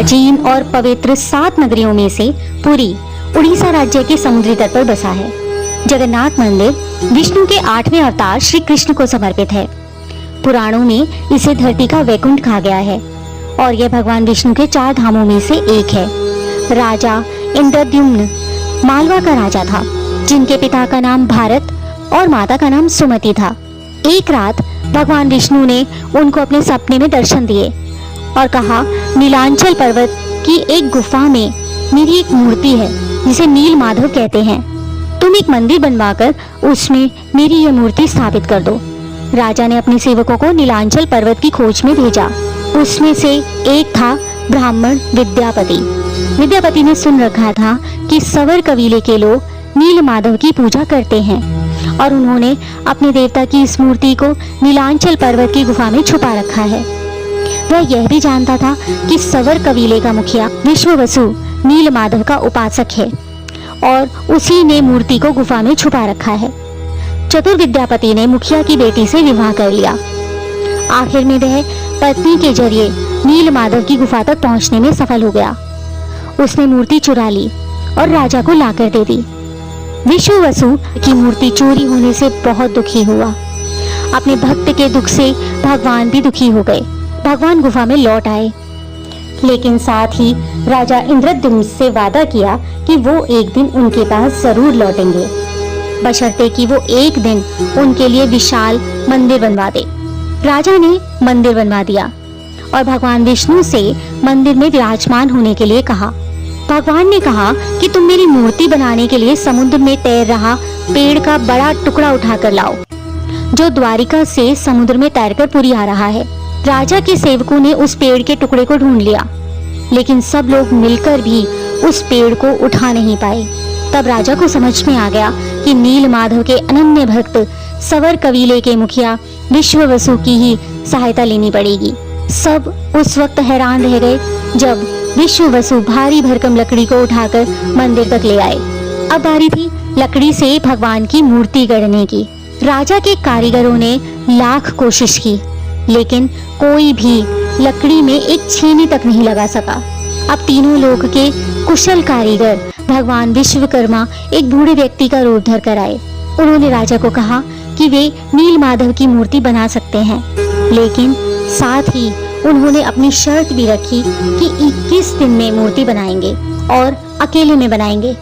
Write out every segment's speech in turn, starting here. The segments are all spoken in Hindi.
प्राचीन और पवित्र 7 नगरियों में से पुरी उड़ीसा राज्य के समुद्री तट पर बसा है। जगन्नाथ मंदिर विष्णु के 8वें अवतार श्री कृष्ण को समर्पित है। पुराणों में इसे धरती का वैकुंठ कहा गया है और यह भगवान विष्णु के 4 धामों में से एक है। राजा इंद्रद्युम्न मालवा का राजा था, जिनके पिता का नाम भारत और माता का नाम सुमति था। एक रात भगवान विष्णु ने उनको अपने सपने में दर्शन दिए और कहा, नीलांचल पर्वत की एक गुफा में मेरी एक मूर्ति है जिसे नील माधव कहते हैं। तुम एक मंदिर बनवाकर उसमें मेरी यह मूर्ति स्थापित कर दो। राजा ने अपने सेवकों को नीलांचल पर्वत की खोज में भेजा। उसमें से एक था ब्राह्मण विद्यापति। विद्यापति ने सुन रखा था कि सवर कबीले के लोग नील माधव की पूजा करते हैं और उन्होंने अपने देवता की इस मूर्ति को नीलांचल पर्वत की गुफा में छुपा रखा है। वह यह भी जानता था कि सवर कबीले का मुखिया विश्ववसु नील माधव का उपासक है और उसी ने मूर्ति को गुफा में छुपा रखा है। चतुर विद्यापति ने मुखिया की बेटी से विवाह कर लिया। आखिर में वह पत्नी के जरिए नील माधव की गुफा तक पहुंचने में सफल हो गया। उसने मूर्ति चुरा ली और राजा को लाकर दे दी। विश्ववसु की मूर्ति चोरी होने से बहुत दुखी हुआ। अपने भक्त के दुख से भगवान भी दुखी हो गए। भगवान गुफा में लौट आए, लेकिन साथ ही राजा इंद्रद्युम्न से वादा किया कि वो एक दिन उनके पास जरूर लौटेंगे, बशर्ते कि वो एक दिन उनके लिए विशाल मंदिर बनवा दे। राजा ने मंदिर बनवा दिया और भगवान विष्णु से मंदिर में विराजमान होने के लिए कहा। भगवान ने कहा कि तुम मेरी मूर्ति बनाने के लिए समुद्र में तैर रहा पेड़ का बड़ा टुकड़ा उठाकर लाओ, जो द्वारिका से समुद्र में तैरकर पुरी आ रहा है। राजा के सेवकों ने उस पेड़ के टुकड़े को ढूंढ लिया, लेकिन सब लोग मिलकर भी उस पेड़ को उठा नहीं पाए। तब राजा को समझ में आ गया कि नील माधव के अनन्य भक्त सवर कबीले के मुखिया विश्ववसु की ही सहायता लेनी पड़ेगी। सब उस वक्त हैरान रह गए जब विश्ववसु भारी भरकम लकड़ी को उठाकर मंदिर तक ले आए। अब बारी थी लकड़ी से भगवान की मूर्ति गढ़ने की। राजा के कारीगरों ने लाख कोशिश की, लेकिन कोई भी लकड़ी में एक छेनी तक नहीं लगा सका। अब तीनों लोग के कुशल कारीगर भगवान विश्वकर्मा एक बूढ़े व्यक्ति का रूप धर कर आए। उन्होंने राजा को कहा कि वे नील माधव की मूर्ति बना सकते हैं, लेकिन साथ ही उन्होंने अपनी शर्त भी रखी कि 21 दिन में मूर्ति बनाएंगे और अकेले में बनाएंगे।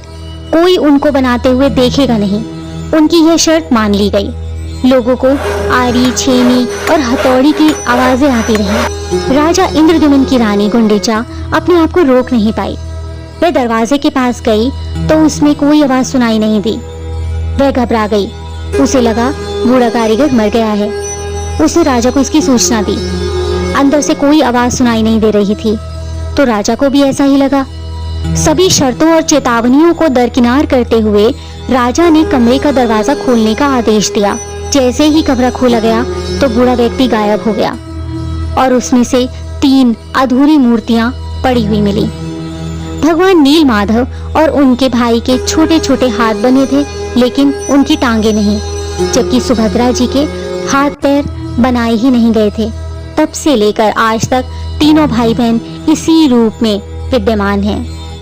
कोई उनको बनाते हुए देखेगा नहीं। उनकी यह शर्त मान ली गई। लोगों को आरी, छेनी और हथौड़ी की आवाजें आती रही। राजा इंद्रद्युम्न की रानी गुंडीचा अपने आप को रोक नहीं पाई। वह दरवाजे के पास गई तो उसमें कोई आवाज सुनाई नहीं दी। वह घबरा गई। उसे लगा बूढ़ा कारीगर मर गया है। उसने राजा को इसकी सूचना दी। अंदर से कोई आवाज सुनाई नहीं दे रही थी, तो राजा को भी ऐसा ही लगा। सभी शर्तों और चेतावनियों को दरकिनार करते हुए राजा ने कमरे का दरवाजा खोलने का आदेश दिया। जैसे ही कमरा खोला गया तो बूढ़ा व्यक्ति गायब हो गया और उसमें से 3 अधूरी मूर्तियां पड़ी हुई मिली। भगवान नील माधव और उनके भाई के छोटे छोटे हाथ बने थे, लेकिन उनकी टांगे नहीं, जबकि सुभद्रा जी के हाथ पैर बनाए ही नहीं गए थे। तब से लेकर आज तक तीनों भाई बहन इसी रूप में विद्यमान हैं।